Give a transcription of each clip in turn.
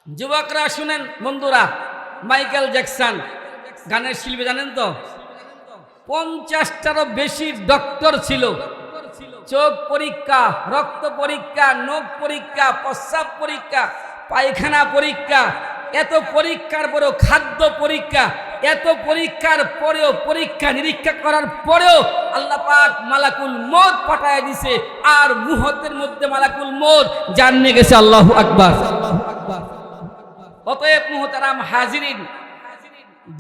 যুবকরা শুনেন বন্ধুরা, মাইকেল জ্যাকসন গানের শিল্পী জানেন তো, 50টারও বেশি ডক্টর ছিল। চোখ পরীক্ষা, রক্ত পরীক্ষা, নখ পরীক্ষা, প্রস্রাব পরীক্ষা, পায়খানা পরীক্ষা, এত পরীক্ষার পরেও খাদ্য পরীক্ষা, এত পরীক্ষার পরেও পরীক্ষা নিরীক্ষা করার পরেও আল্লাহ পাক মালাকুল মউত পাঠায় দিছে, আর মুহূর্তের মধ্যে মালাকুল মউত জান নিয়ে গেছে। আল্লাহু আকবার। অতএব মুহতারাম হাজিরিন,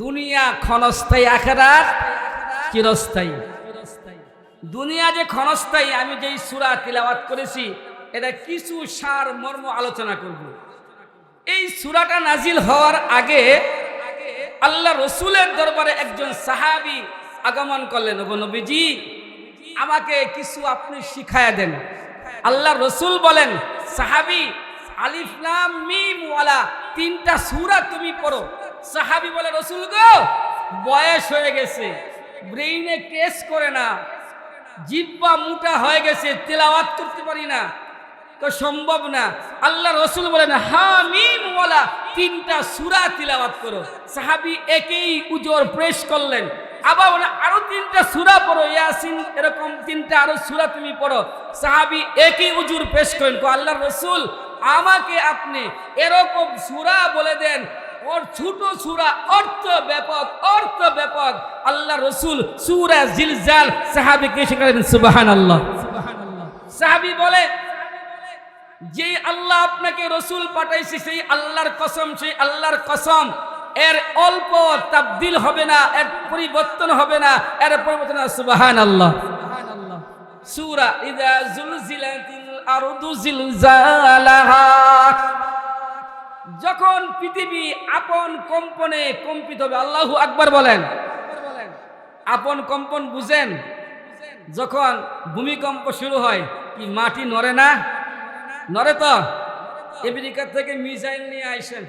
দুনিয়া ক্ষণস্থায়ী, আখিরাত চিরস্থায়ী। দুনিয়া যে ক্ষণস্থায়ী, আমি যেই সূরা তিলাওয়াত করেছি এটা কিছু সার মর্ম আলোচনা করব। এই সূরাটা নাজিল হওয়ার আগে আল্লাহ রসুলের দরবারে একজন সাহাবী আগমন করলেন। ওগো নবীজি, আমাকে কিছু আপনি শিখায়া দেন। আল্লাহ রসুল বলেন, সাহাবী, আলিফ লাম মিম ওয়ালা 3টা সূরা তুমি পড়ো। সাহাবী বলে, রসুল গো, বয়স হয়ে গেছে, ব্রেইনে কেস করে না, জিহ্বা মোটা হয়ে গেছে, তেলাওয়াত করতে পারি না, তো সম্ভব না। আল্লাহ রসুল বলেন, হামিম ওয়ালা 3টা সূরা তিলাওয়াত করো। সাহাবী একই উজর প্রেস করলেন। আবার বলে, আরো 3টা সূরা পড়ো, ইয়াসিন, এরকম 3টা আরো সূরা তুমি পড়ো। সাহাবী একই উজুর পেশ করেন। আল্লাহ রসুল, আমাকে আপনি এরকম সূরা বলে দেন, ওর ছোট সূরা, অর্থ ব্যাপক, অর্থ ব্যাপক। আল্লাহ রসুল সূরা জিলজাল সাহাবীকে শেখালেন। সুবহানাল্লাহ। সাহাবী বলে, যে আল্লাহ আপনাকে রসুল পাঠাইছে সেই আল্লাহর কসম, সেই আল্লাহর কসম, এর অল্প তাবদিল হবে না, এর পরিবর্তন হবে না, এর পরিবর্তন। সুবহানাল্লাহ। সূরা ইযা জুলজিলাতিল আরদু জিলজালাহা, যখন পৃথিবী আপন কম্পনে কম্পিত হবে। আল্লাহু আকবার বলেন। আপন কম্পন বুঝেন? যখন ভূমিকম্প শুরু হয় কি মাটি নড়ে না? নড়ে তো। আমেরিকা থেকে মিসাইল নিয়ে আইসেন,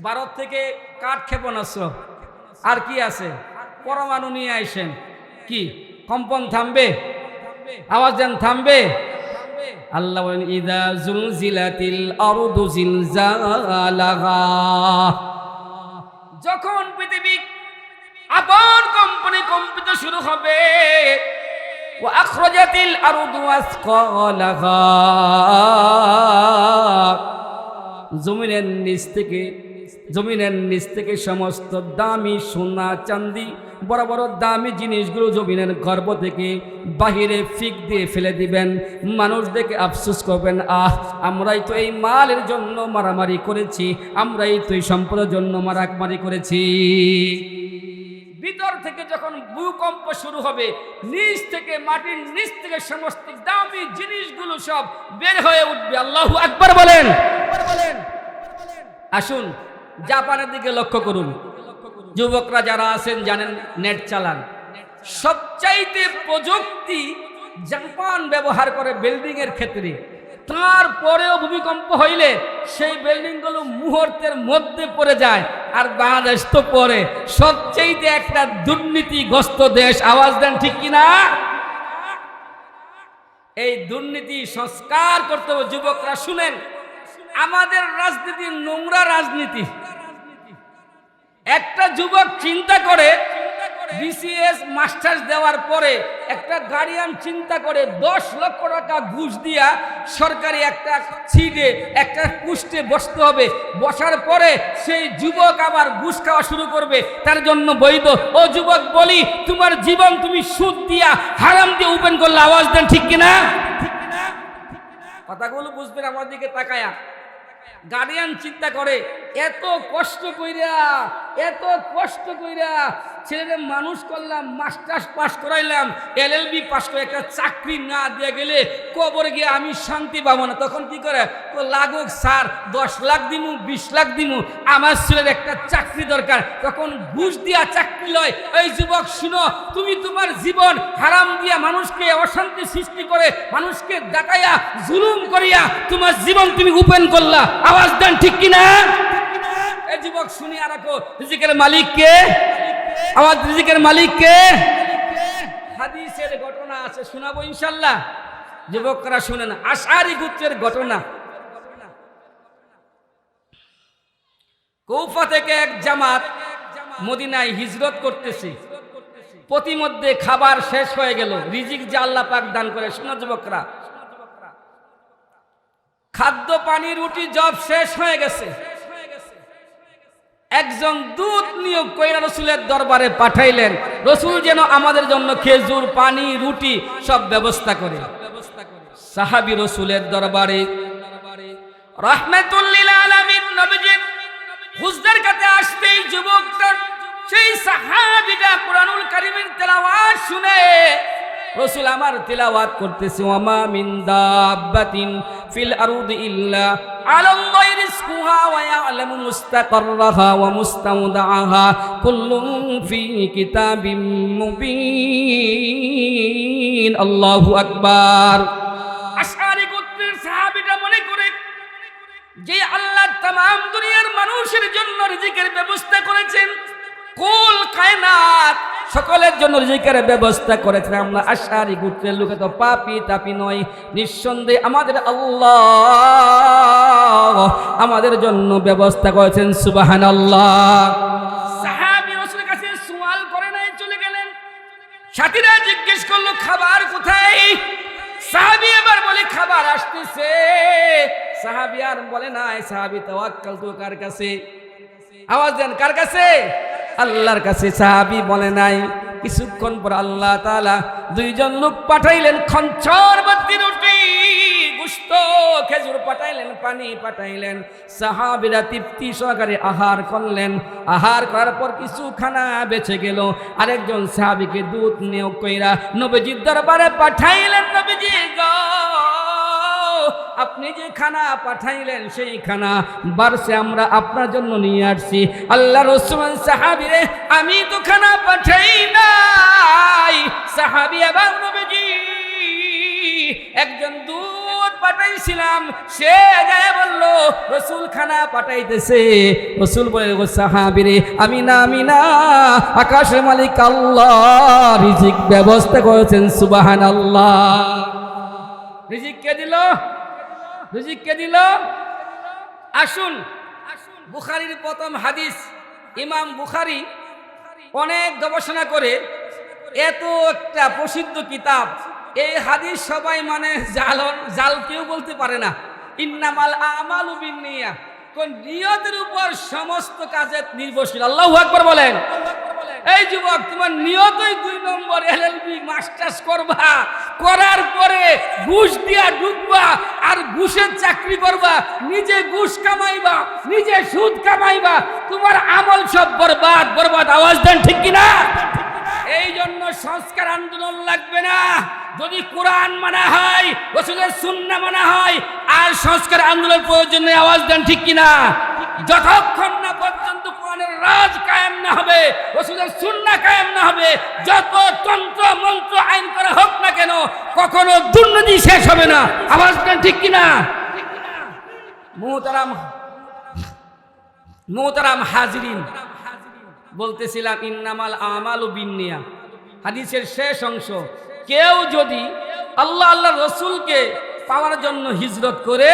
ভারত থেকে কাঠ ক্ষেপণাস্ত্র, আর কি আছে, পরমাণু নিয়ে আইসেন, কি কম্পন থামবে? আওয়াজ দেন, থামবে? আল্লাহ বলেন, ইযা জুলজিলাতিল আরদু জিলজালাহা, যখন পৃথিবী আপন কম্পনে কম্পিত শুরু হবে। ওয়া আখরাজাতিল আরদু আসকালাহা, জমিনের নিচ থেকে সমস্ত দামি সোনা চাঁদি, বড় বড় দামি জিনিসগুলো জমিনের গর্ভ থেকে বাহিরে ফিক দিয়ে ফেলে দিবেন। মানুষ দেখে আফসোস করবেন, আহ, আমরাই তো এই মালের জন্য মারামারি করেছি, আমরাই তো এই সম্পদের জন্য মারামারি করেছি। ভিতর থেকে যখন ভূকম্প শুরু হবে, নিচ থেকে, মাটির নিচ থেকে সমস্ত দামি জিনিসগুলো সব বের হয়ে উঠবে। আল্লাহু আকবার বলেন। আসুন জাপানের দিকে লক্ষ্য করুন। যুবকরা যারা আছেন জানেন, নেট চালান। সবচাইতে প্রযুক্তি জাপান ব্যবহার করে বিল্ডিং এর ক্ষেত্রে। তারপরেও ভূমিকম্প হইলে সেই বিল্ডিংগুলো মুহূর্তের মধ্যে পড়ে যায়। আর বাংলাদেশ তো পড়ে, সবচাইতে একটা দুর্নীতিগ্রস্ত দেশ। আওয়াজ দেন ঠিক কিনা? এই দুর্নীতি সংস্কার করতে হবে। যুবকরা শুনেন, আমাদের রাজনীতি নোংরা রাজনীতি। একটা যুবক চিন্তা করে বিসিএস মাস্টার্স দেওয়ার পরে একটা গার্ডিয়ান চিন্তা করে 10 লক্ষ টাকা ঘুষ দিয়া সরকারি একটা সিটে, একটা পোস্টে বসতে হবে। বসার পরে সেই যুবক আবার ঘুষ খাওয়া শুরু করবে, তার জন্য বৈধ। ও যুবক বলি, তোমার জীবন তুমি সুদ দিয়া, হারাম দিয়ে ওপেন করলে। আওয়াজ দেন ঠিক কিনা? কথাগুলো বুঝবেন আমার দিকে তাকায়া। গার্ডিয়ান চিন্তা করে, এত কষ্ট কইরা ছেলেদের মানুষ করলাম, মাস্টার্স পাস করাইলাম, LLB পাস করে একটা চাকরি না দিয়ে গেলে কবরে গিয়ে আমি শান্তি পাবো না। তখন কি করে, তো লাগুক স্যার, 10 লাখ দিমু, 20 লাখ দিমু, আমার ছেলের একটা চাকরি দরকার। তখন ঘুষ দিয়া চাকরি লয়। ওই যুবক শুনো, তুমি তোমার জীবন হারাম দিয়া, মানুষকে অশান্তি সৃষ্টি করে, মানুষকে ডাকাইয়া, জুলুম করিয়া তোমার জীবন তুমি ওপেন করলা। আওয়াজ দেন ঠিক কিনা? এই যুবক শুনি আর রাখো, রিজিকের মালিক কে? আওয়াজ, রিজিকের মালিক কে? হাদিসের ঘটনা আছে, শোনাবো ইনশাআল্লাহ। যুবকরা শুনেন, আশআরী গোত্রের ঘটনা। কুফা থেকে এক জামাত মদিনায় হিজরত করতেছে, প্রতিমধ্যে খাবার শেষ হয়ে গেল। রিজিক যে আল্লাহ পাক দান করে, শোনো যুবকরা, খাদ্য পানি রুটি জব শেষ হয়ে গেছে। একজন দূত নিয়োগ কইরা রসুলের দরবারে পাঠাইলেন, রসুল যেন আমাদের জন্য খেজুর পানি রুটি সব ব্যবস্থা করে। সাহাবী রসুলের দরবারে রাহমাতুল লিল আলামিন নবীজি হুজুরের কাছে আসতেই যুবকটা সেই সাহাবীটা কুরআনুল কারীমের তেলাওয়াত শুনে, রসুল আমার তেলাওয়াত করতেছে, ওয়ামা মিন দাব্বাতিন ফিল আরদি ইল্লা আলাল্লাহি রিজকুহা ওয়া ইয়ালামু মুস্তাকাররাহা ওয়া মুস্তাওদাআহা কুল্লুন ফি কিতাবিম মুবিন। আল্লাহু আকবার। আশআরী গোত্রের সাহাবীটা মনে করে যে আল্লাহ তামাম দুনিয়ার মানুষের জন্য রিজিকের ব্যবস্থা করেছেন, কুল কায়নাত সকলের জন্য রিজিকের ব্যবস্থা করেছেন। আমরা আশআরী গোত্রের লোক তো পাপী তাপী নয়, নিঃসন্দেহে আমাদের আল্লাহ আমাদের জন্য ব্যবস্থা করেছেন। সুবহানাল্লাহ। সাহাবী রাসূলের কাছে সুয়াল করে নাই, চলে গেলেন। সাথীরা জিজ্ঞেস করলো খাবার কোথায়? সাহাবী এবার বলে খাবার আসতেছে। সাহাবী আর বলে নাই, সাহাবী তাওয়াক্কাল তো কার কাছে? আওয়াজ দেন, কার কাছে? আল্লাহর কাছে। সাহাবী বলে নাই। কিছুক্ষণ পর আল্লাহ তাআলা দুইজন লোক পাঠাইলেন, খঞ্চর ভর্তি রুটি গোশত খেজুর পাঠাইলেন, পানি পাঠাইলেন। সাহাবীরা তৃপ্তি সহকারে আহার করলেন। আহার করার পর কিছু খানা বেঁচে গেল। আরেকজন সাহাবীকে দূত নিয়োগ কইরা নবীজির দরবারে পাঠাইলেন, নবীজি গো, আপনি যে খানা পাঠাইলেন সেই খানা বারসে আমরা আপনার জন্য নিয়ে আসছি। আল্লাহ রাসূল সাহাবীরে, আমি তো খানা পাঠাই নাই। সাহাবী এবং নবীজি একজন দূত পাঠাইছিলাম, সে যায় বলল রাসূল খানা পাঠাইতেছে। রাসূল বলে, গো সাহাবীরে, আমি না, আকাশের মালিক আল্লাহ রিজিক ব্যবস্থা করেছেন। সুবহানাল্লাহ। রিজিক কে দিল? রিজিক কে দিল? আসুন, বুখারীর প্রথম হাদিস। ইমাম বুখারী অনেক গবেষণা করে এত একটা প্রসিদ্ধ কিতাব, এই হাদিস সবাই মানে জাল কেউ বলতে পারে না। ইন্নামাল আমালু বিন্নিয়া, কোন নিয়তের উপর সমস্ত কাজের নির্ভরশীল। আল্লাহু আকবার বলেন। এই যুবক, তোমার নিয়তই 2 নম্বর এলএলবি মাস্টার্স করবা, করার পরে ঘুষ দিয়া ঢুকবা আর ঘুষের চাকরি করবা, নিজে ঘুষ কামাইবা, নিজে সুদ কামাইবা, তোমার আমল সব বরবাদ। আওয়াজ দেন ঠিক কিনা? এই জন্য সংস্কার আন্দোলন লাগবে না। যদি কোরআন মানা হয়, রাসূলের সুন্নাহ মানা হয়, আর সংস্কার আন্দোলন প্রয়োজন নেই। আওয়াজ দেন ঠিক কিনা? যতক্ষণ না পর্যন্ত কোরআনের রাজ কায়েম না হবে, রাসূলের সুন্নাহ কায়েম না হবে, যত তন্ত্র মন্ত্র আইন করা হোক না কেন, কখনো দুর্নীতি শেষ হবে না। আওয়াজ দেন ঠিক কিনা? মুহতারাম হাজিরিন, বলতেছিলাম ইন্নামাল আমালু বিন্নিয়া, হাদিসের শেষ অংশ। কেউ যদি আল্লাহ রসুলকে পাওয়ার জন্য হিজরত করে,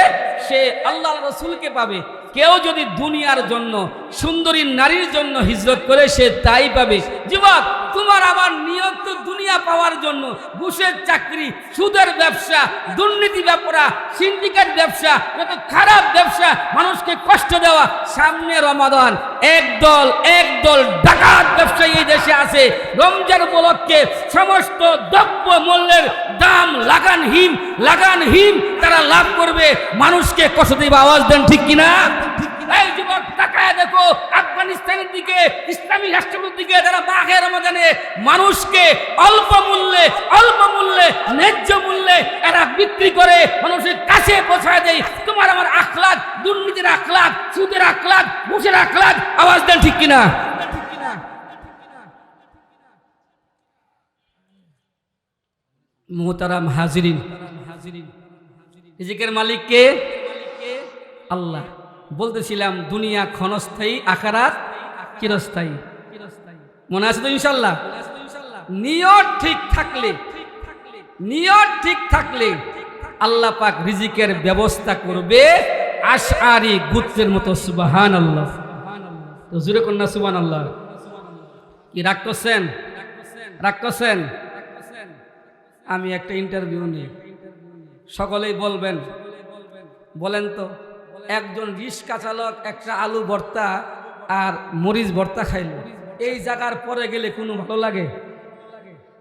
সে আল্লাহ রসুলকে পাবে। কেউ যদি দুনিয়ার জন্য, সুন্দরী নারীর জন্য হিজরত করে, সে তাই পাবে। যুবক, তোমার আমার নিয়ত তো দুনিয়া পাওয়ার জন্য। ঘুষের চাকরি, সুদের ব্যবসা, দুর্নীতি ব্যবসা, সিন্ডিকেট ব্যবসা, যত খারাপ ব্যবসা, মানুষকে কষ্ট দেওয়া। সামনে রমাদান, একদল ডাকাত ব্যবসায়ী এই দেশে আছে। রমজান উপলক্ষে সমস্ত দ্রব্য মূল্যের দাম লাগানহীন তারা লাভ করবে, মানুষকে কষ্ট দেবে। আওয়াজ দেন ঠিক কিনা? এই যুবক, তাকায় দেখো আফগানিস্তানের দিকে, ইসলামী রাষ্ট্রগুলোর দিকে, তারা মাহে রমজানে মানুষকে অল্প মূল্যে ন্যায্য মূল্যে এরা বিক্রি করে মানুষের কাছে পৌঁছায় দেয়। তোমার আমার আখলাক, দুর্নীতির আখলাক, সুদের আখলাক, ঘুষের আখলাক। আওয়াজ দেন ঠিক কিনা? মুহতারাম হাজিরিন, রিজিকের মালিক কে? আল্লাহ। বলতেছিলাম দুনিয়া ক্ষণস্থায়ী, আখিরাত চিরস্থায়ী। মনে আছে তো ইনশাআল্লাহ? নিয়ত ঠিক থাকলে আল্লাহ পাক রিজিকের ব্যবস্থা করবে আশআরী গোত্রের মতো। সুবহানাল্লাহ। তো জুড়ে কন্যা সুবহানাল্লাহ। কি রাগ করছেন? রাগ করছেন? আমি একটা ইন্টারভিউ নিই, সকলেই বলবেন, বলেন তো একজন রিক্সা চালক একটা আলু ভর্তা আর মরিচ ভর্তা খাইল, এই জায়গার পরে গেলে কোনো ভালো লাগে?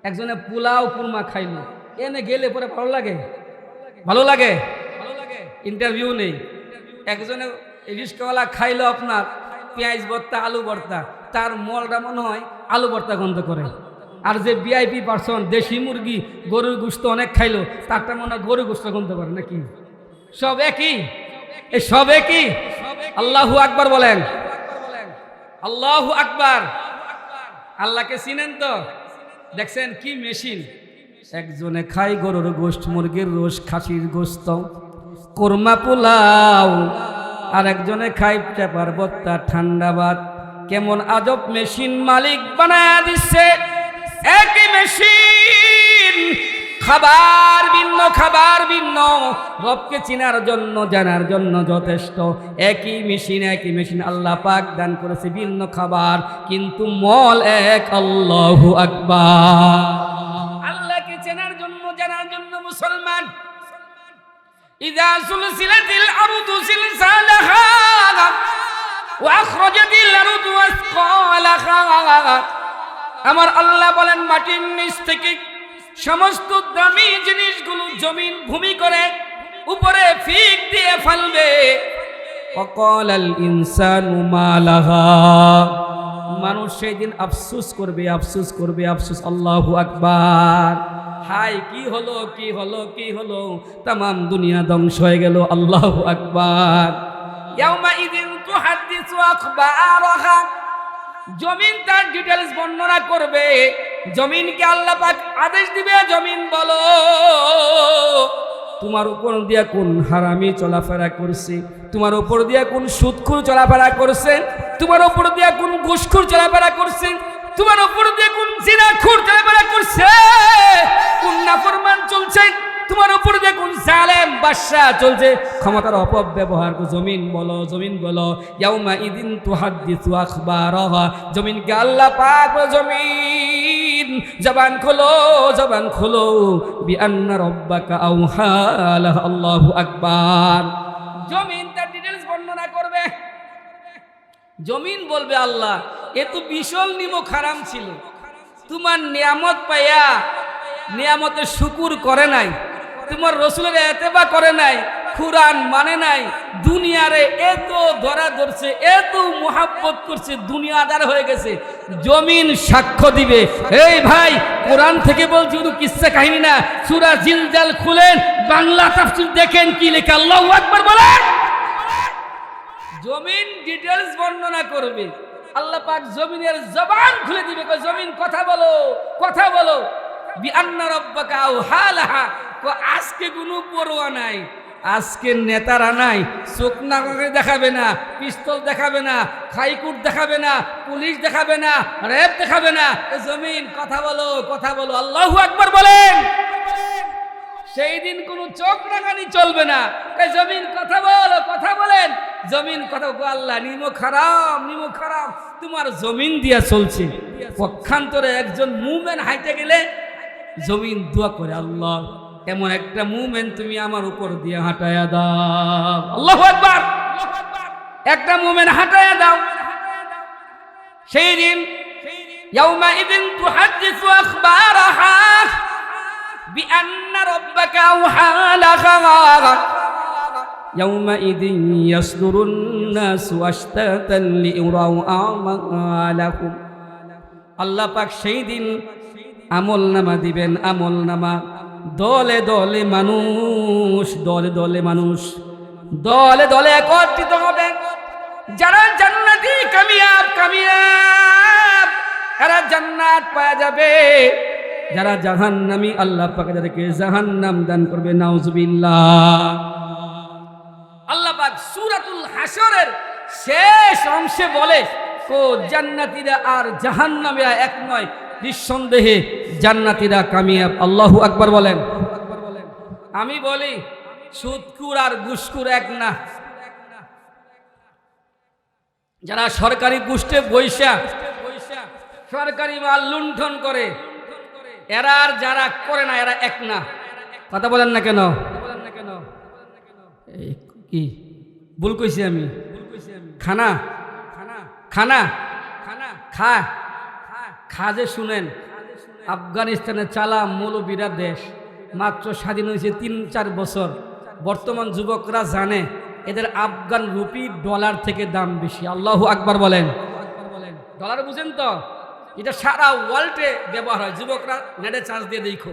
একজনে পোলাও কুরমা খাইল, এনে গেলে পরে ভালো লাগে? ভালো লাগে? ইন্টারভিউ নেই, একজনে রিক্সাওয়ালা খাইলো আপনার পেঁয়াজ ভর্তা আলু ভর্তা, তার মলটা মনে হয় আলু ভর্তা গন্ধ করে। আর যে ভিআইপি পার্সন দেশি মুরগি গরুর গোশত অনেক খাইলো, তারটা মনে হয় গরুর গোশত গন্ধ করে নাকি? সব একই, এই সব একই। আল্লাহু আকবার বলেন, আল্লাহু আকবার। আল্লাহকে চিনেন তো? দেখছেন কি মেশিন, একজনে খাই গরুর গোশত, মুরগির রোস, খাসির গোশত, কোরমা পোলাও, আর একজনে খাই পেপার ভর্তা, ঠান্ডা ভাত। কেমন আজব মেশিন মালিক বানায় দিচ্ছে। একই মেশিন, খাবার ভিন্ন, খাবার ভিন্ন, রবকে চিনার জন্য জানার জন্য যথেষ্ট। একই মেশিন, একই মেশিন, আল্লাহ পাক দান করেছে ভিন্ন খাবার, কিন্তু মল এক। আল্লাহু আকবার। আল্লাহকে চেনার জন্য জানার জন্য মুসলমান, ইযা সুলসিলাতিল আরদু সিলসালাহা ওয়া আখরাজাতিল আরদু আসকালাহা। আমার আল্লাহ বলেন মাটির নিচ থেকে সমস্ত দামি জিনিসগুলো জমিন ভূমি করে উপরে ফিক দিয়ে ফেলবে। ওয়াকালাল ইনসানু মা লাহা। মানুষ সেই দিন আফসোস করবে, আফসোস করবে, আফসোস। আল্লাহু আকবার। হাই কি হলো, কি হলো, কি হলো, তামাম দুনিয়া ধ্বংস হয়ে গেল। আল্লাহু আকবার। ইয়াউমা ইযিন তুহাদ্দিসু আখবারাহা। জমিন তার ডিটেইলস বর্ণনা করবে। জমিনকে আল্লাহ পাক আদেশ দিবে, জমিন বলো তোমার উপর দিয়া কোন হারামি চলাফেরা করছে, তোমার উপর দিয়া কোন সুদখোর চলাফেরা করছে, তোমার উপর দিয়া কোন ঘুষখোর চলাফেরা করছে, তোমার উপর দিয়ে কোন জিনাখোর চলাফেরা করছে, কোন নাফরমান চলছে, তোমার উপর দিয়ে কোন জালেম বাদশা চলছে, ক্ষমতার অপব্যবহার। জমিন বলো, জমিন বলো। ইয়াউমা ইদিন তুহাদ্দিসু আখবারাহা। জমিনকে আল্লাহ পাক, জমিন জবান খোলো, জবান খোলো। বিআন্না রাব্বাকা আওহা লাহা। আল্লাহু আকবার। জমিন তার ডিটেইলস বর্ণনা করবে। জমিন বলবে আল্লাহ এ তো বিশাল নিমক হারাম ছিল, তোমার নিয়ামত পাইয়া নিয়ামতের শুকুর করে নাই, তোমার রসুলের এতেবা করে নাই, কুরআন মানে নাই, দুনিয়ারে এত ধরা ধরছে, এত মোহাব্বত করছে, দুনিয়াদার হয়ে গেছে। জমিন সাক্ষ্য দিবে। এই ভাই, কোরআন থেকে বলছি, শুধু কিসসা কাহিনী না, সূরা জিলজাল খুলেন, বাংলা তাফসীর দেখেন কি লেখা। আল্লাহু আকবার বলেন। জমিন ডিটেইলস বর্ণনা করবে। আল্লাহ পাক জমিনের জবান খুলে দিবে, জমিন কথা বলো, কথা বলো। বিআন্না রাব্বাকা আওহা লাহা। আজকে কোনো পরোয়া নাই, আজকে নেতারা নাই, চোখ নাকে দেখাবে না, পিস্তল দেখাবে না, খাইকুট দেখাবে না, পুলিশ দেখাবে না, র্যাব দেখাবে না। জমিন কথা বলো, কথা বলো। আল্লাহু আকবার বলেন। সেই দিন কোনো চোখ রাখানি চলবে না। জমিন কথা বলো, কথা বলেন। জমিন কথা বলো। আল্লাহ নিমক হারাম, নিমক হারাম তোমার জমিন দিয়া চলছে। পক্ষান্তরে একজন মুমিন হাইটে গেলে জমিন দোয়া করে, আল্লাহ এমন একটা মুমিন তুমি আমার উপর দিয়ে হাঁটায়া দাও। আল্লাহু আকবার। একটা মুমিন হাঁটায়া দাও। সেই দিন ইয়াউমা ইযিন তুহাদ্দিসু আখবারাহা বিআন্না রাব্বাকা আওহা লাহা। ইয়াউমাইযিন ইয়াসদুরুন নাসু আশতাতান লিইরাউ আমালাকুম। আল্লাহ পাক সেই দিন আমলনামা দিবেন, আমলনামা। দলে দলে মানুষ, দলে দলে মানুষ, দলে দলে একত্রিত হবে। যারা জান্নাতি কামিয়াব, কামিয়াব, এরা জান্নাত পাওয়া যাবে। যারা জাহান্নামী, আল্লাহ পাক যাদেরকে জাহান্নাম দান করবে। নাউজুবিল্লাহ। আল্লাহ পাক সূরাতুল হাসরের শেষ অংশে বলে, ও জান্নাতীরা আর জাহান্নামীরা এক নয়, নিঃসন্দেহে জান্নাতীরা কামিয়াব। আল্লাহু আকবার বলেন। আমি বলি সুদখোর আর ঘুষখোর এক না। যারা সরকারি গোষ্ঠে বৈশা সরকারি মাল লুণ্ঠন করে, এরা আর যারা করে না এরা এক না। কথা বলেন না কেন? কি ভুল কইছি আমি? খানা খানা খা খা যে শুনেন, আফগানিস্তানের চালা মৌলবীরা দেশ মাত্র স্বাধীন হয়েছে ৩-৪ বছর। বর্তমান যুবকরা জানে এদের আফগান রুপি ডলার থেকে দাম বেশি। আল্লাহু আকবার বলেন। ডলার বুঝেন তো? এটা সারা ওয়ার্ল্ডে ব্যবহার হয়। যুবকরা নেটে চার্জ দিয়ে দেখো,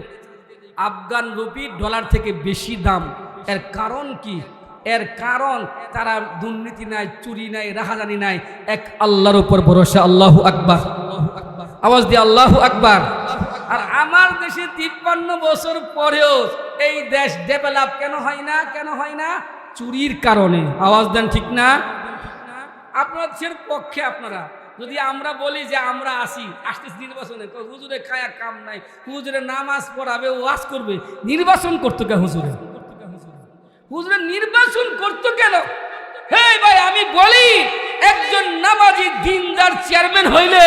আফগান রুপি ডলার থেকে বেশি দাম। এর কারণ কি? এর কারণ তারা দুর্নীতি নাই, চুরি নাই, রাহাজানি নাই, এক আল্লাহর উপর ভরসা। আল্লাহু আকবার, আওয়াজ দিয়ে আল্লাহু আকবার। আর আমার দেশে 53 বছর পরেও এই দেশ ডেভেলপ কেন হয় না? কেন হয় না? চুরির কারণে। আওয়াজ দেন ঠিক না? আপনাদের পক্ষে আপনারা যদি আমরা বলি যে আমরা আসতেছি নির্বাচনে, হুজুরে খায়া কাম নাই, হুজুরে নামাজ পড়াবে, ওয়াজ করবে, নির্বাচন করতো কে? হুজুরে নির্বাচন করতো কেন? হে ভাই, আমি বলি একজন নামাজি দিনদার চেয়ারম্যান হইলে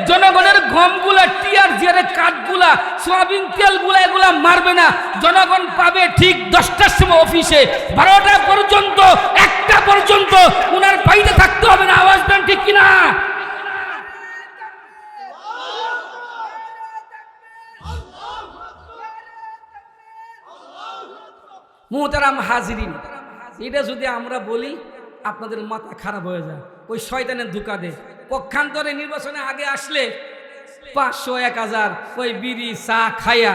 জনগণের গমগুলা, টিয়ার জিয়ারের কাঠগুলা, সোয়াবিন তেলগুলা এগুলা মারবে না। জনগণ পাবে ঠিক 10টার সময় অফিসে, 12টা পর্যন্ত, 1টা পর্যন্ত উনার বাইরে থাকতে হবে না। আওয়াজ দেন ঠিক কিনা? মুহতারাম হাজিরিন, এটা যদি আমরা বলি আপনাদের মাথা খারাপ হয়ে যায়। ওই শয়তানের ধোঁকা দেয়। পক্ষান্তরে নির্বাচনে আগে আসলে 500-1000 ওই বিড়ি চা খাইয়া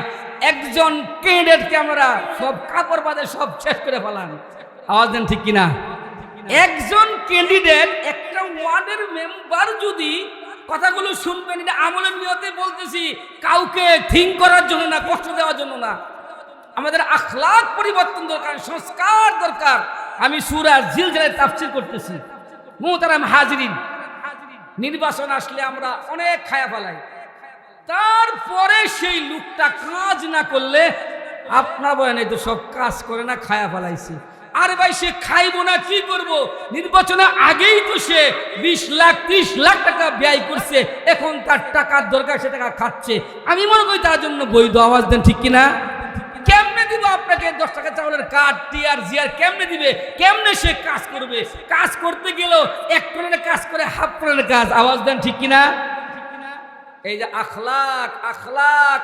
একজন ক্যান্ডিডেটকে আমরা সব কাপড় বাদে সব শেষ করে ফেলান। আওয়াজ দেন ঠিক কিনা? একজন ক্যান্ডিডেট, একটা ওয়ার্ডের মেম্বার যদি কথাগুলো শুনবেন, এটা আমলের নিয়তে বলতেছি, কাউকে থিঙ্ক করার জন্য না, কষ্ট দেওয়ার জন্য না। আমাদের আখলাক পরিবর্তন দরকার, সংস্কার দরকার। আমি সূরা জিলজিলায় তাফসীর করতেছি। মুহতারাম হাজিরিন, নির্বাচন আসলে আমরা অনেক খায়া ফেলাই, তারপরে সেই লোকটা কাজ না করলে আপনার বয়ানে তো সব কাজ করে না, খায়া ফেলাইছি। আরে ভাই, সে খাইব না কি করব? নির্বাচনের আগেই তো সে 20 লাখ 30 লাখ টাকা ব্যয় করছে, এখন তার টাকার দরকার, সে টাকা খাচ্ছে। আমি মনে করি তার জন্য বৈধ। আওয়াজ দেন ঠিক কিনা? কেমনে দিব আপনাকে 10 টাকা চাউলের কার্ড, টিআর জিআর কেমনে দিবে? কেমনে সে কাজ করবে? কাজ করতে গেলেও 1 টনের কাজ করে 1/2 টনের কাজ। আওয়াজ দেন ঠিক কিনা? এই যে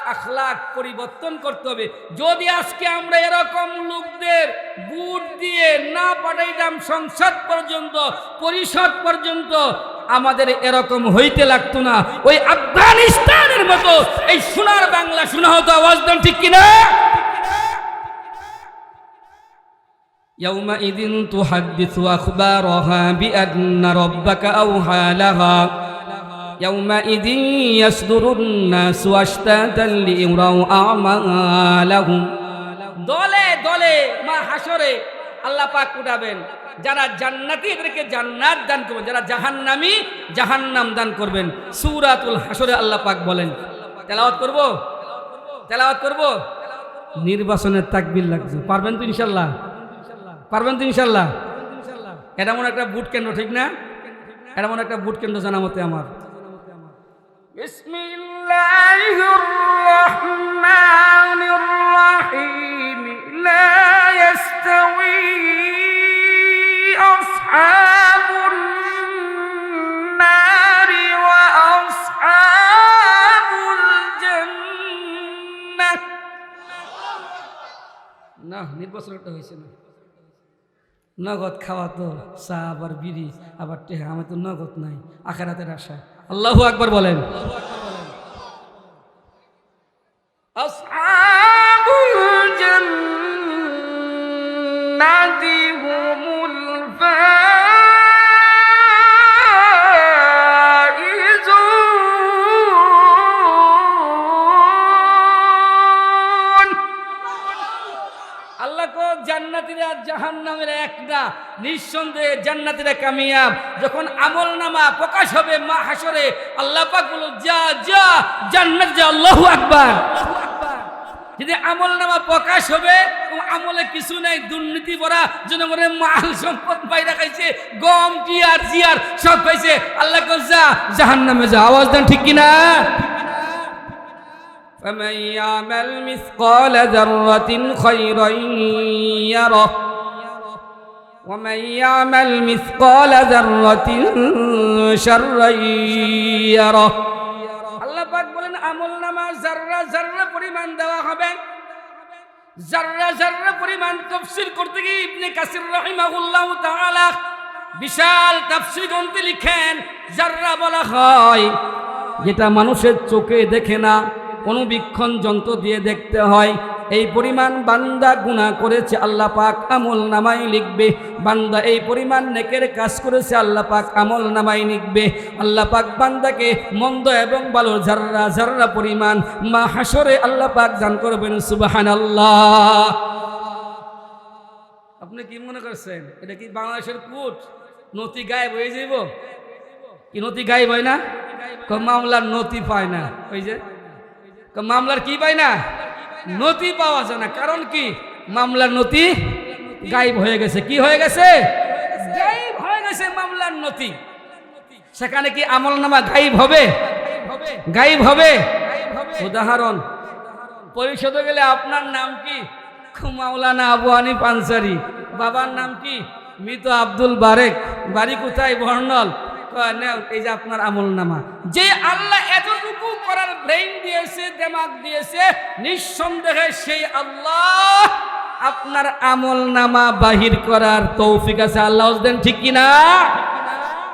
আখলাক পরিবর্তন করতে হবে। যদি আজকে আমরা এরকম লোকদের বুট দিয়ে না পাঠাইতাম সংসদ পর্যন্ত, পরিষদ পর্যন্ত, আমাদের এরকম হইতে লাগতো না। ওই আফগানিস্তানের মতো এই সোনার বাংলা শোনা হতো। আওয়াজ দেন ঠিক কিনা? يومئذ تحدث أخبارها بأن ربك أوحى لها يومئذ يصدر الناس أشتاتا ليروا أعمالهم। দলে দলে মা হাসরে আল্লাহ পাক উঠাবেন। যারা জান্নাতি এদেরকে জান্নাত দান করবেন, যারা জাহান্নামী জাহান্নাম দান করবেন। সূরাতুল হাসরে আল্লাহ পাক বলেন। তেলাওয়াত করব। নির্বাচনের তাকবীর লাগবে। পারবেন তো ইনশাআল্লাহ? পারবেন তো ইনশাআল্লাহ? এটা মনে একটা বুট কেন্দ্র, ঠিক না? এটা মনে একটা বুট কেন্দ্র জানা মতে আমার। বিসমিল্লাহির রহমানির রহিম। লা ইস্তাউই আসহাবুন নারি ওয়া আসহাবুল জান্নাহ। না, নির্বাচনটা হয়েছে না। নগদ খাওয়া তো চা, আবার বিড়ি, আবার টেহা। আমার তো নগদ নাই, আখিরাতের আশা। আল্লাহু আকবার বলেন। আসহাবুল জান্নাতি হুমুল ফাইজুন। আল্লাহ কো জান্নাতীরা জাহান্নামের এক না, নিঃসন্দেহে জান্নাতীরা কামিয়াব। যখন আমলনামা প্রকাশ হবে মা হাসরে, আল্লাহ পাক বলল যা যা জান্নাত যা। আল্লাহু আকবার। যদি আমল নামা প্রকাশ হবে, আমলে কিছু নেই, দুর্নীতি ভরা, জনগণের মাল সম্পদ বাইরে খাইছে, গম টিয়ার জিয়ার সব খাইছে। আল্লাহ কইছে জাহান্নামে যা। আওয়াজ দেন ঠিক কিনা? فمن يعمل مثقال ذرة خيرا يره ومن يعمل مثقال ذرة شرا يره। আল্লাহ পাক বলেন আমল নামা যাররা যাররা পরিমাণ দেওয়া হবে। যাররা যাররা পরিমাণ তাফসীর করতে গিয়ে ইবনে কাসির রাহিমাহুল্লাহ তাআলা বিশাল তাফসীর গ্রন্থে লিখেন, যাররা বলা হয় যেটা মানুষের চোখে দেখে না, অনুবীক্ষণ যন্ত্র দিয়ে দেখতে হয়। এই পরিমাণ বান্দা গুনাহ করেছে আল্লাহ পাক আমল নামায় লিখবে। বান্দা এই পরিমাণ নেকের কাজ করেছে আল্লাহ পাক আমল নামায় লিখবে। আল্লাহ পাক বান্দাকে মন্দ এবং ভালো যাররা যাররা পরিমাণ মাহশরে আল্লাহ পাক দান করবেন। সুবহানাল্লাহ। আপনি কি মনে করছেন এটা কি বাংলাদেশের কোর্ট? নথি গায়েব হয়ে যাইব? কি নথি গায়েব হয় না? মামলার নথি পায় না। ওই যে মামলার কি পায় না? নথি পাওয়া যায় না। কারণ কি? মামলার নথি গায়েব হয়ে গেছে। কি হয়ে গেছে? গায়েব হয়ে গেছে মামলার নথি। সেখানে কি আমলনামা গায়েব হবে? গায়েব হবে। উদাহরণ, পরিশোধে গেলে আপনার নাম কি? মাওলানা আবু হানিফ আনসারী। বাবার নাম কি? মৃত আব্দুল বারেক। বাড়ি কোথায়? বর্ণল। এই যে আপনার আমলনামা। যে আল্লাহ এতটুকু করার ব্রেইন দিয়েছে, দিমাগ দিয়েছে, নিঃসন্দেহে সেই আল্লাহ আপনার আমলনামা বাহির করার তৌফিক আছে। আল্লাহ দেন ঠিক কিনা?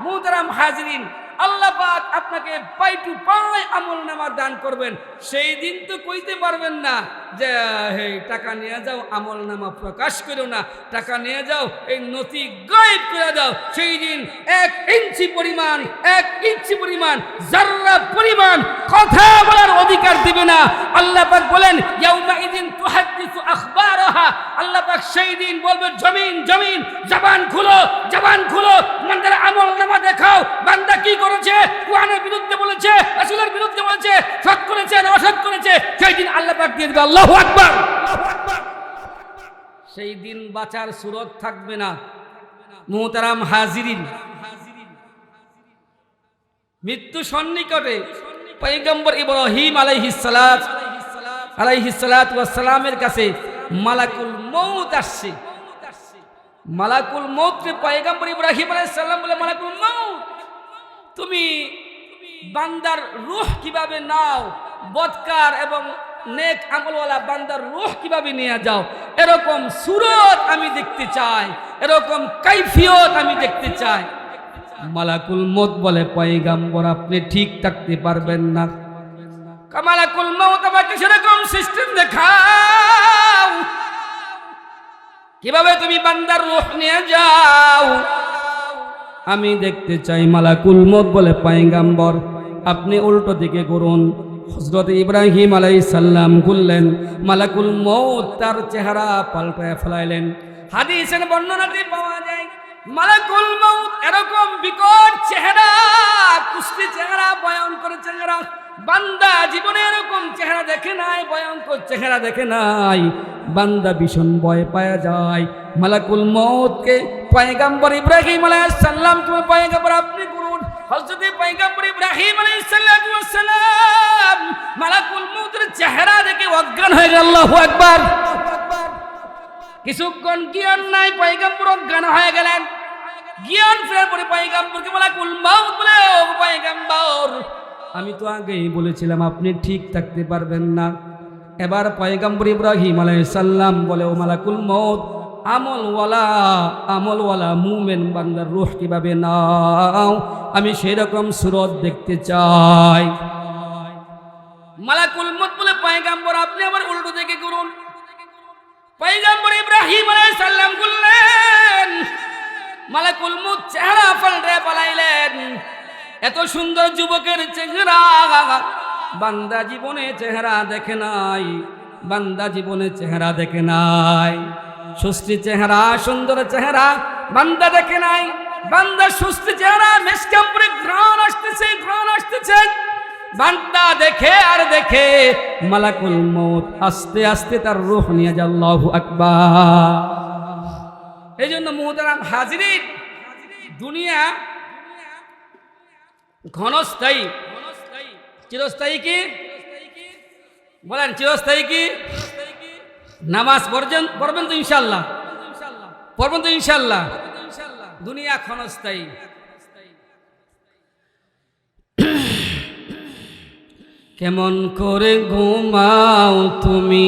মুহতারাম হাজিরিন, আল্লাহ পাক আপনাকে পাই টু পাই আমলনামা দান করবেন। সেই দিন তো কইতে পারবেন না যে হে টাকা নিয়ে যাও, আমলনামা প্রকাশ করো না, টাকা নিয়ে যাও, এই নথি গায়েব করে দাও। সেই দিন 1 ইঞ্চি পরিমাণ, 1 ইঞ্চি পরিমাণ, যাররা পরিমাণ কথা বলার অধিকার দিবে না। আল্লাহ পাক বলেন ইয়াউমা ইদিন তুহাদ্দিসু আখবারাহা। আল্লাহ পাক সেই দিন বলবে জমিন জমিন জবান খুলো, জবান খুলো, বান্দার আমলনামা দেখাও। বান্দা কি করেছে? কোরআনের বিরুদ্ধে বলেছে, রাসূলের বিরুদ্ধে বলেছে, সৎ করেছে না অসৎ করেছে। সেই দিন আল্লাহ পাক দিয়ে দিবে। আল্লাহু আকবার। সেই দিন বাঁচার সুরত থাকবে না। মুহতারাম হাজিরিন, মৃত্যু সন্নিকটে পয়গম্বর ইব্রাহিম আলাইহিস সালাতু ওয়াস সালামের কাছে মালাকুল মউত আসছে। মালাকুল মউতকে পয়গম্বর ইব্রাহিম আলাইহিস সালাম বলে, মালাকুল মউত তুমি বান্দার রূহ কিভাবে নাও? বদকার এবং নেক আমলওয়ালা বান্দার রূহ কিভাবে নিয়ে যাও? এরকম সুরত আমি দেখতে চাই, এরকম কাইফিয়ত আমি দেখতে চাই। মালাকুল মউত বলে, পয়গম্বর আপনি ঠিক থাকতে পারবেন না। মালাকুল মউত আমাকে সেরকম সিস্টেম দেখাও, কিভাবে তুমি বান্দার রূহ নিয়ে যাও আমি দেখতে চাই। মালাকুল মউত বলে, পয়গম্বর আপনি উল্টো দিকে করুন। হযরত ইব্রাহিম আলাইহিস সালাম করলেন, মালাকুল মউত তার চেহারা পাল্টায় ফেলাইলেন। হাদিসের বর্ণনাতে পাওয়া যায় মালাকুল মউত এরকম বিকট চেহারা, কুষ্টি চেহারা, ভয়ঙ্কর চেহারা। বান্দা জীবনে এরকম চেহারা দেখে নাই, ভয়ঙ্কর চেহারা দেখে নাই। বান্দা ভীষণ ভয় পাওয়া যায়। মালাকুল মউতকে পয়গম্বর ইব্রাহিম আলাইহিস সালাম তুমি পয়গম্বর আপনি করুন। হযরত পয়গম্বর ইব্রাহিম আলাইহিস সালাম মালাকুল মউতের চেহারা দেখে অজ্ঞান হয়ে গেল। আল্লাহু আকবার। কিছুক্ষণ জ্ঞান নাই, পয়গম্বর অজ্ঞান হয়ে গেলেন। জ্ঞান ফেরার পরে পয়গম্বরকে মালাকুল মউত বলে, ও পয়গম্বর আমি তো আগেই বলেছিলাম আপনি ঠিক থাকতে পারবেন না। এবার পয়গম্বর ইব্রাহিম আলাইহিস সালাম বলে, ও মালাকুল মউত আমলওয়ালা মুমিন বান্দার রূহ কিভাবে নাও? আমি সেরকম সুরত দেখতে চাই। মালাকুল মউত বলে, পয়গম্বর আপনি আবার উল্টো দিকে করুন। পয়গম্বর ইব্রাহিম আলাইহিস সালাম বললেন, মালাকুল মউত চেহারা পাল্টে পালাইলেন। এত সুন্দর যুবকের চেহারা বান্দা জীবনে চেহারা দেখে নাই, বান্দা জীবনে চেহারা দেখে নাই। সুস্থি চেহারা, সুন্দর চেহারা বান্দা দেখে নাই। বান্দা সুস্থি চেহারা, মেশকাম পরে ঘ্রাণ আসতেছে, ঘ্রাণ আসতেছে। বান্দা দেখে আর দেখে মালাকুল মউত আস্তে আস্তে তার রূহ নিয়ে যায়। আল্লাহু আকবার। এই জন্য মুহতারাম হাজিরিন, দুনিয়া ক্ষণস্থায়ী, চিরস্থায়ী কি বলেন? চিরস্থায়ী কি? নামাজ পড়বেন তো ইনশাল্লাহ? পড়বেন তো ইনশাল্লাহ? দুনিয়া ক্ষণস্থায়ী। কেমন করে ঘুমাও তুমি,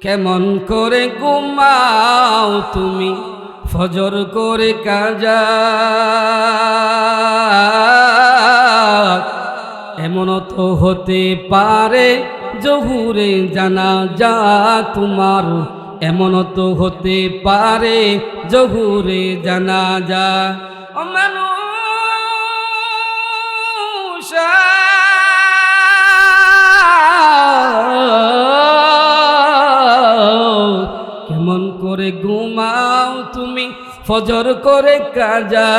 কেমন করে ঘুমাও তুমি, ফজর করে কাজা। এমন তো হতে পারে জহুরে জানাজা তোমার, এমন তো হতে পারে জহুরে জানাজা। ও মানুষ কেমন করে ঘুমাও তুমি, ফজর করে কাজা।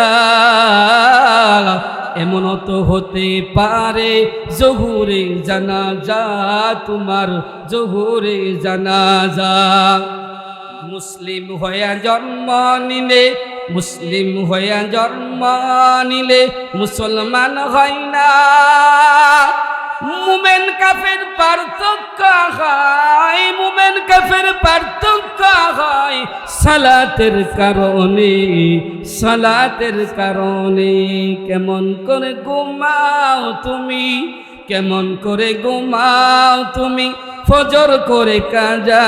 এমন তো হতে পারে জহুরে জানাজা তোমার, জহুরে জানাজা। মুসলিম হয়ে জন্ম নিলে, মুসলিম হয়ে জন্ম নিলে মুসলমান হয় না। মুমেন কাফের পার্থক্য হয়, মুমেন কাফের পার্থক্য হয় সালাতের কারণে, সালাতের কারণে। কেমন করে ঘুমাও তুমি, কেমন করে ঘুমাও তুমি, ফজর করে কাজা।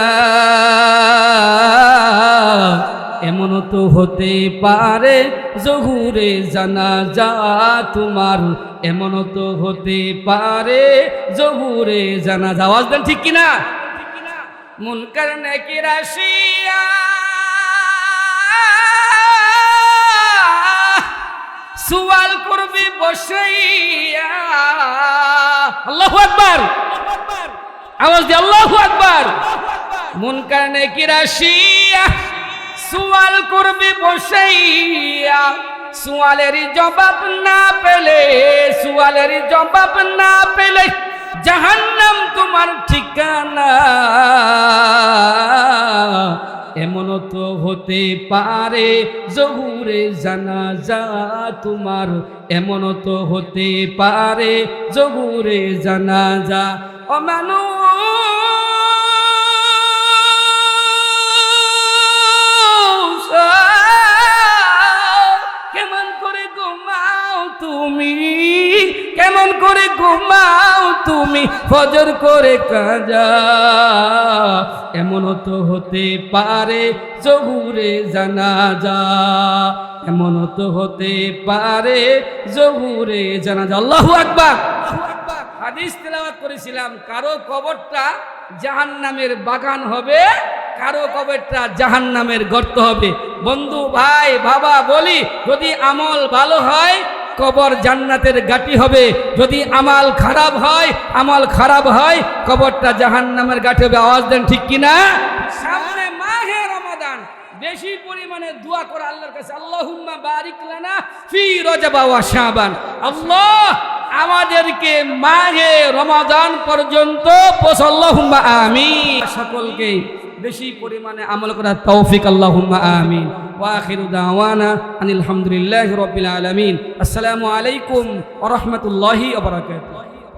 এমন তো হতে পারে জহুরে জানাজা তোমার, এমন তো হতে পারে জহুরে জানাজা। আওয়াজ দেন ঠিক কিনা? মুনকার নাকির আসিয়া সুয়াল করবি বসাইয়া। আল্লাহু আকবার। আওয়াজ দিয়ে আল্লাহু আকবার। মুনকার নাকির আসিয়া সুয়াল করবি বসাইয়া, সুয়ালের জবাব না পেলে, সুয়ালের জবাব না পেলে জাহান্নাম তোমার ঠিকানা। এমন তো হতে পারে জহুরে জানাজা তোমার, এমন তো হতে পারে জহুরে জানাজা। ও মানুষ কেমন করে ঘুমাও তুমি, কেমন করে ঘুমাও তুমি, ফজর করে কাজা। এমন তো হতে পারে জহুরে জানাজা, এমন তো হতে পারে জহুরে জানাজা। আল্লাহু আকবার। হাদিস তেলাওয়াত করেছিলাম, কারো কবরটা জাহান্নামের বাগান হবে, কারো কবরটা জাহান্নামের গর্ত হবে। বন্ধু ভাই বাবা বলি, যদি আমল ভালো হয় কবর জান্নাতের গাটি হবে, যদি আমাল খারাপ হয়, আমল খারাপ হয়, কবরটা জাহান্নামের গাটি হবে। আওয়াজ দেন ঠিক কিনা? সামনে মাহে রমাদান, বেশি পরিমাণে দোয়া করে আল্লাহর কাছে, আল্লাহুম্মা বারিক লানা ফি রজব ওয়া শাবান। আল্লাহ আমাদেরকে মাহে রমাদান পর্যন্ত পৌঁছে, আল্লাহুম্মা আমিন। সকলকে বেশি পরিমাণে আমল করার তৌফিক, আল্লাহুম্মা আমিন। ওয়া আখিরু দাওয়ানা আনিল হামদুলিল্লাহি রাব্বিল আলামিন। আসসালামু আলাইকুম ওয়া রাহমাতুল্লাহি ওয়া বারাকাতুহু।